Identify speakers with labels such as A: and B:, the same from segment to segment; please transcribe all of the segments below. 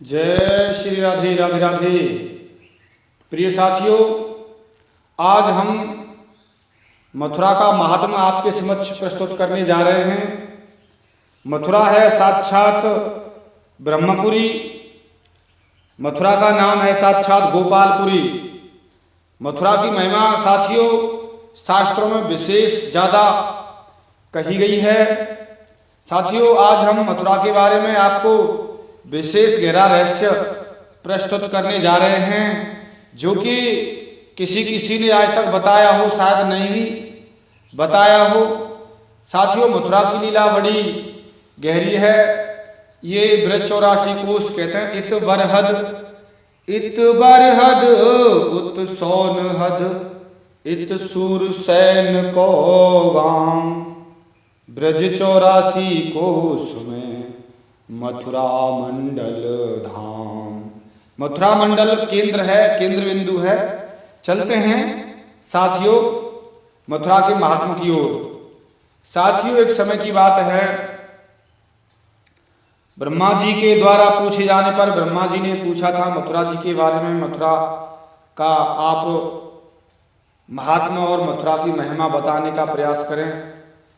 A: जय श्री राधे राधे राधे। प्रिय साथियों, आज हम मथुरा का महात्मा आपके समक्ष प्रस्तुत करने जा रहे हैं। मथुरा है साक्षात ब्रह्मपुरी। मथुरा का नाम है साक्षात गोपालपुरी। मथुरा की महिमा साथियों शास्त्रों में विशेष ज़्यादा कही गई है। साथियों, आज हम मथुरा के बारे में आपको विशेष गहरा रहस्य प्रस्तुत करने जा रहे हैं, जो कि किसी ने आज तक बताया हो, शायद नहीं भी बताया हो। साथियों, मथुरा की लीला बड़ी गहरी है। ये ब्रज 84 कोष कहते हैं। इत बरहद उत सोनहद इत सूर सैन को गाम। ब्रज 84 कोष में मथुरा मंडल धाम। मथुरा मंडल केंद्र है, केंद्र बिंदु है। चलते हैं साथियों मथुरा के महात्मा की ओर। साथियों, एक समय की बात है, ब्रह्मा जी के द्वारा पूछे जाने पर ब्रह्मा जी ने पूछा था मथुरा जी के बारे में, मथुरा का आप महात्मा और मथुरा की महिमा बताने का प्रयास करें।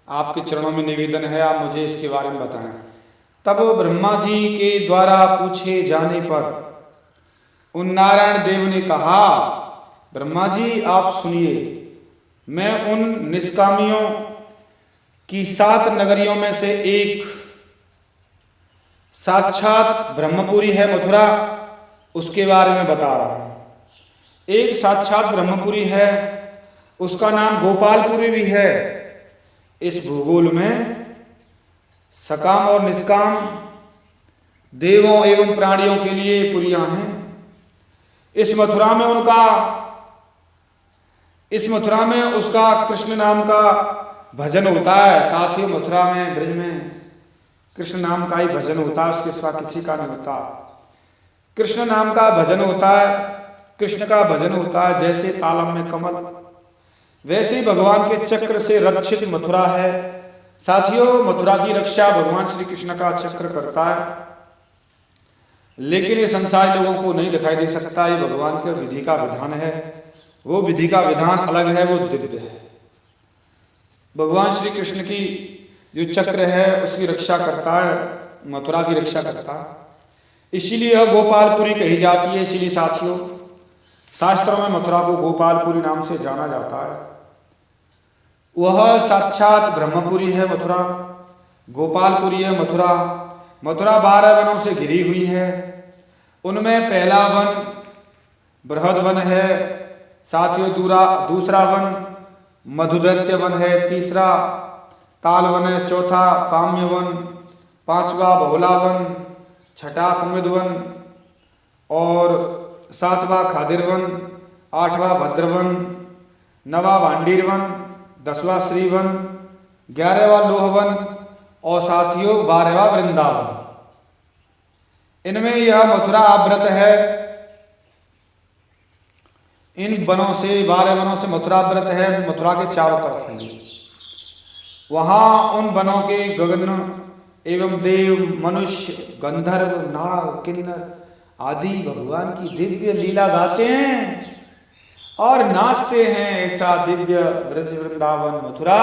A: आपके चरणों में निवेदन है, आप मुझे इसके बारे में बताएं। तब ब्रह्मा जी के द्वारा पूछे जाने पर उन नारायण देव ने कहा, ब्रह्मा जी आप सुनिए, मैं उन निष्कामियों की 7 नगरियों में से एक साक्षात ब्रह्मपुरी है मथुरा, उसके बारे में बता रहा हूं। एक साक्षात ब्रह्मपुरी है, उसका नाम गोपालपुरी भी है। इस भूगोल में सकाम और निष्काम देवों एवं प्राणियों के लिए पुरियां हैं। इस मथुरा में उसका कृष्ण नाम का भजन होता है। साथियों, मथुरा में ब्रज में कृष्ण नाम का ही भजन होता है, उसके सिवा किसी का नहीं होता। कृष्ण नाम का भजन होता है, कृष्ण का भजन होता है। जैसे तालम में कमल, वैसे भगवान के चक्र से रक्षित मथुरा है। साथियों, मथुरा की रक्षा भगवान श्री कृष्ण का चक्र करता है, लेकिन ये संसारी लोगों को नहीं दिखाई दे सकता। ये भगवान के विधि का विधान है। वो विधि का विधान अलग है, वो दिव्य है। भगवान श्री कृष्ण की जो चक्र है उसकी रक्षा करता है, मथुरा की रक्षा करता है। इसीलिए यह गोपालपुरी कही जाती है। इसीलिए साथियों शास्त्रों में मथुरा को गोपालपुरी नाम से जाना जाता है। वह साक्षात ब्रह्मपुरी है मथुरा, गोपालपुरी है मथुरा। मथुरा 12 वनों से घिरी हुई है। उनमें पहला वन बृहद वन है। साथियों, दूसरा वन मधुदैत्य वन है। तीसरा ताल वन है। चौथा काम्य वन। 5वां बहुला वन। 6ठा कुमुद वन और 7वां खादिर वन। 8वां भद्र वन। 9वां भांडीर वन। 10वां श्रीवन। 11वां लोहवन और साथियों 12वां वृंदावन। इनमें यह मथुरा आवृत है। इन वनों से 12 वनों से मथुरा आवृत है। मथुरा के चारों तरफ है। वहां उन वनों के गगन एवं देव, मनुष्य, गंधर्व, नाग, किन्नर आदि भगवान की दिव्य लीला गाते हैं और नाचते हैं। ऐसा दिव्य ब्रज वृंदावन मथुरा,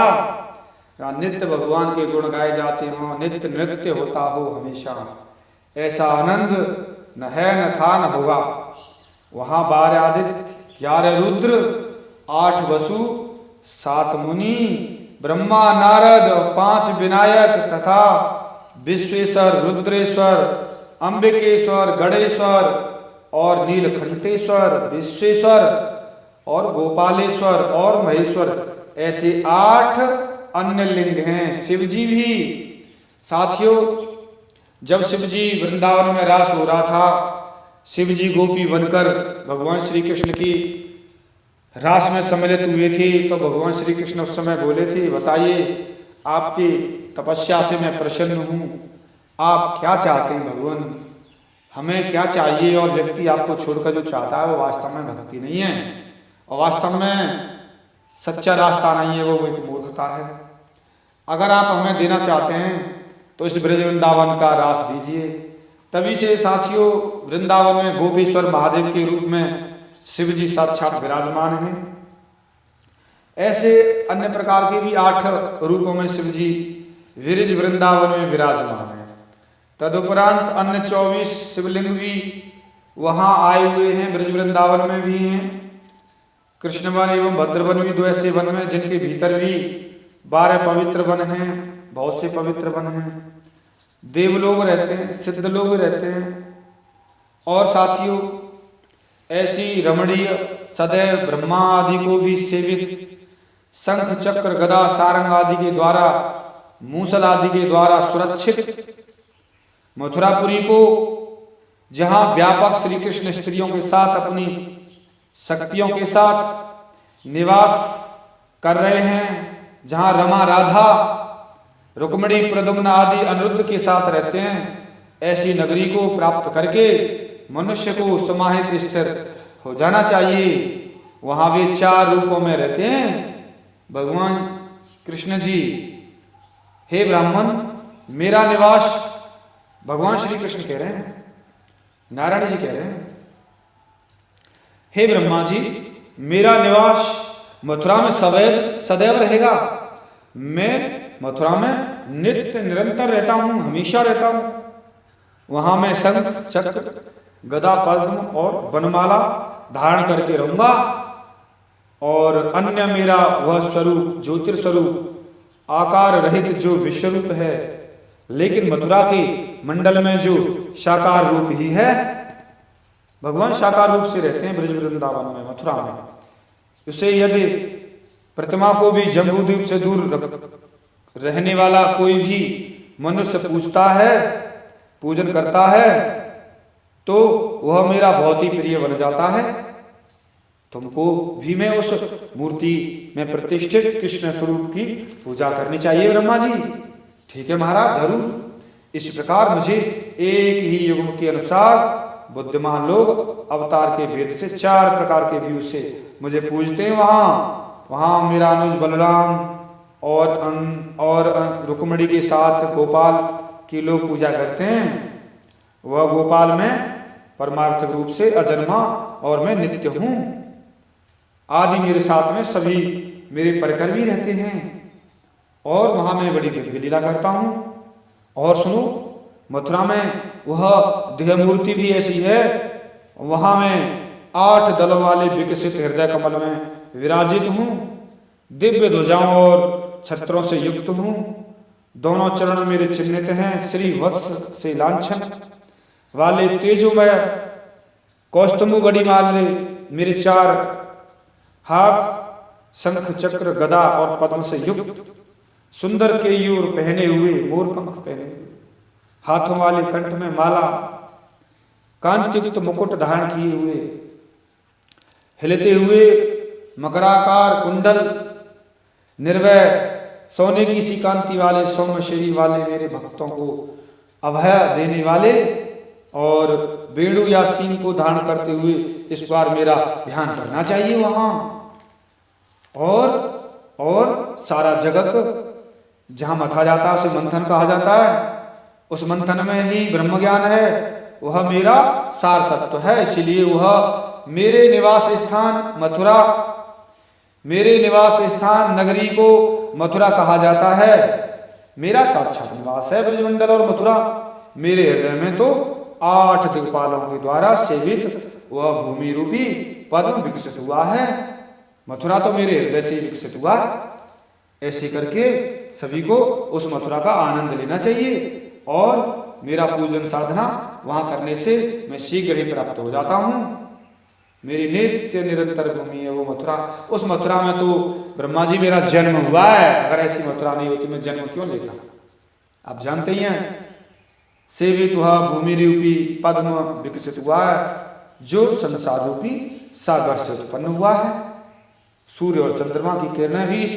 A: जहाँ नित्य भगवान के गुण गाए जाते हों, नित्य नृत्य होता हो हमेशा। ऐसा आनंद न है, न था, न होगा। वहाँ 12 आदित्य, 11 रुद्र, 8 वसु, 7 मुनि, ब्रह्मा, नारद, 5 विनायक तथा विश्वेश्वर, रुद्रेश्वर, अंबिकेश्वर, गणेश्वर और नीलकंठेश्वर, विश्वेश्वर और गोपालेश्वर और महेश्वर, ऐसे 8 अन्य लिंग हैं। शिवजी भी। साथियों, जब शिवजी वृंदावन में रास हो रहा था, शिवजी गोपी बनकर भगवान श्री कृष्ण की रास में सम्मिलित हुए थे, तो भगवान श्री कृष्ण उस समय बोले थे, बताइए आपकी तपस्या से मैं प्रसन्न हूँ, आप क्या चाहते हैं भगवान, हमें क्या चाहिए। और व्यक्ति आपको छोड़कर जो चाहता है वो वास्तव में भक्ति नहीं है और वास्तव में सच्चा रास्ता नहीं है, वो एक मूर्खता है। अगर आप हमें देना चाहते हैं तो इस ब्रज वृंदावन का रास दीजिए तभी से साथियों वृंदावन में गोपेश्वर महादेव के रूप में शिव जी साक्षात विराजमान हैं। ऐसे अन्य प्रकार के भी 8 रूपों में शिव जी विरज वृंदावन में विराजमान हैं। तदुपरांत अन्य 24 शिवलिंग भी वहां आए हुए हैं, ब्रज वृंदावन में भी हैं। कृष्ण वन एवं भद्रवन भी 2 ऐसे वन में जिनके भीतर भी 12 पवित्र वन हैं, बहुत से पवित्र वन हैं। देवलोग रहते हैं, सिद्ध लोग रहते हैं। और साथियों ऐसी रमणीय सदैव ब्रह्मा आदि को भी सेवित शंख चक्र गदा सारंग आदि के द्वारा, मूसल आदि के द्वारा सुरक्षित मथुरापुरी को, जहां व्यापक श्री कृष्ण स्त्रियों के साथ अपनी शक्तियों के साथ निवास कर रहे हैं, जहां रमा राधा रुक्मिणी प्रद्युम्न आदि अनिरुद्ध के साथ रहते हैं, ऐसी नगरी को प्राप्त करके मनुष्य को समाहित स्थिर हो जाना चाहिए। वहां वे 4 रूपों में रहते हैं भगवान कृष्ण जी। हे ब्राह्मण, मेरा निवास, भगवान श्री कृष्ण कह रहे हैं, नारायण जी कह रहे हैं, हे ब्रह्मा जी, मेरा निवास मथुरा में सदैव रहेगा। मैं मथुरा में नित्य निरंतर रहता हूं, हमेशा रहता हूं। वहां मैं शंख चक्र गदा पद्म और वनमाला धारण करके रहूंगा। और अन्य मेरा वह स्वरूप ज्योतिर्स्वरूप आकार रहित जो विश्वरूप है, लेकिन मथुरा के मंडल में जो साकार रूप ही है, भगवान साकार रूप से रहते हैं ब्रज वृंदावन में, मथुरा में। उसे यदि प्रतिमा को भी जम्बूद्वीप से दूर रहने वाला कोई भी मनुष्य पूजता है, पूजन करता है, तो वह मेरा बहुत ही प्रिय बन जाता है। तुमको भी मैं उस मूर्ति में प्रतिष्ठित कृष्ण स्वरूप की पूजा करनी चाहिए ब्रह्मा जी। ठीक है महाराज, जरूर। इस प्रकार मुझे एक ही युग के अनुसार बुद्धिमान लोग अवतार के भेद से 4 प्रकार के व्यू से मुझे पूजते हैं। वहां मेरा अनुज बलराम और रुक्मिणी के साथ गोपाल की लोग पूजा करते हैं। वह गोपाल में परमार्थक रूप से अजन्मा और मैं नित्य हूं। आदि मेरे साथ में सभी मेरे परिकर भी रहते हैं। और वहां मैं बड़ी दिव्य लीला करता हूं। और सुनो, मथुरा में वह देह मूर्ति भी ऐसी है, वहां मैं 8 दलों वाले विकसित हृदय कमल में विराजित हूं। दिव्य ध्वजाओं और छत्रों से युक्त हूं। दोनों चरण मेरे चिन्हित हैं। श्री वत्स से लांछन वाले तेजोमय कौस्तुभ बड़ी माले मेरे 4 हाथ शंख चक्र गदा और पद्म से युक्त, सुंदर केयूर पहने हुए, मोर पंख पहने हुए, हाथों वाले कंठ में माला, कांतियुक्त मुकुट धारण किए हुए, हिलते हुए मकराकार कुंडल, निर्भय सोने की सी कांति वाले, सौम्य शरीर वाले मेरे भक्तों को अभय देने वाले, और वेणु या सींग को धारण करते हुए इस बार मेरा ध्यान करना चाहिए वहां। और सारा जगत जहां मथा जाता है उसे मंथन कहा जाता है। उस मंथन में ही ब्रह्म ज्ञान है, वह मेरा सार तत्व है। इसलिए वह मेरे निवास स्थान मथुरा, मेरे निवास स्थान नगरी को मथुरा कहा जाता है। मेरा साक्षात निवास है ब्रजमंडल और मथुरा। मेरे हृदय में तो 8 दिक्पालों के द्वारा सेवित वह भूमि रूपी पद्म विकसित हुआ है। मथुरा तो मेरे हृदय से विकसित हुआ। ऐसे करके सभी को उस मथुरा का आनंद लेना चाहिए। और मेरा पूजन साधना वहां करने से मैं शीघ्र ही प्राप्त हो जाता हूं। मेरी नित्य निरंतर भूमि है वो मथुरा। उस मथुरा में तो ब्रह्मा जी मेरा जन्म हुआ है। अगर ऐसी मथुरा नहीं होती मैं जन्म क्यों लेता? आप जानते ही हैं, सेवित हुआ भूमि रूपी पद्म विकसित हुआ है, जो संसार रूपी सागर से उत्पन्न हुआ है। सूर्य और चंद्रमा की किरणें भी इस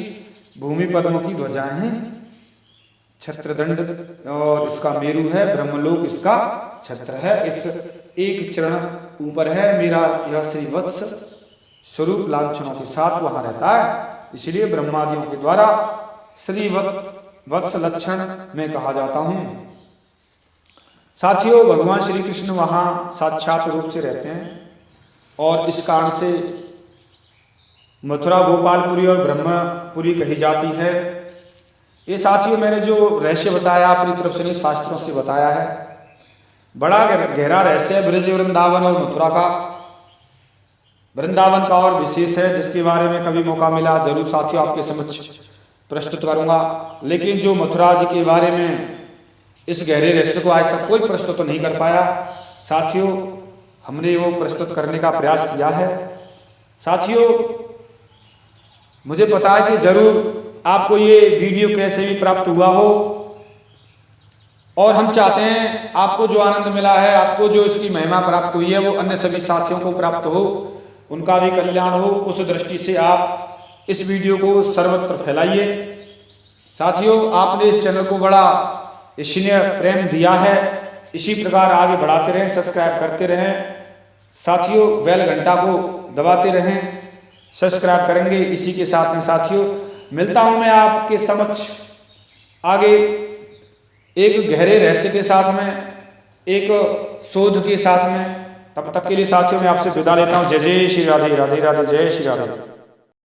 A: भूमि पद्म की ध्वजाएं हैं। छत्रदंड और इसका मेरु है, ब्रह्मलोक इसका छत्र है। इस एक चरण ऊपर है मेरा यह श्रीवत्स स्वरूप लांछनों के साथ वहां रहता है। इसलिए ब्रह्मादियों के द्वारा श्रीवत्स लक्षण में कहा जाता हूं। साथियों, भगवान श्री कृष्ण वहाँ साक्षात रूप से रहते हैं और इस कारण से मथुरा गोपालपुरी और ब्रह्मपुरी कही जाती है। ये साथियों मैंने जो रहस्य बताया अपनी तरफ से नहीं, शास्त्रों से बताया है। बड़ा गहरा रहस्य है ब्रज वृंदावन और मथुरा का। वृंदावन का और विशेष है, जिसके बारे में कभी मौका मिला जरूर साथियों आपके समक्ष प्रस्तुत करूंगा। लेकिन जो मथुरा जी के बारे में इस गहरे रहस्य को आज तक कोई प्रस्तुत तो नहीं कर पाया साथियों, हमने वो प्रस्तुत करने का प्रयास किया है। साथियों, मुझे पता है कि जरूर आपको ये वीडियो कैसे भी प्राप्त हुआ हो, और हम चाहते हैं आपको जो आनंद मिला है, आपको जो इसकी महिमा प्राप्त हुई है, वो अन्य सभी साथियों को प्राप्त हो, उनका भी कल्याण हो। उस दृष्टि से आप इस वीडियो को सर्वत्र फैलाइए। साथियों, आपने इस चैनल को बड़ा स्नेह प्रेम दिया है, इसी प्रकार आगे बढ़ाते रहें, सब्सक्राइब करते रहें। साथियों, बेल घंटा को दबाते रहें, सब्सक्राइब करेंगे। इसी के साथ में साथियों मिलता हूं मैं आपके समक्ष आगे एक गहरे रहस्य के साथ में, एक शोध के साथ में। तब तक के लिए साथियों मैं आपसे विदा लेता हूं। जय जय श्री राधे, राधे राधे, जय श्री राधे।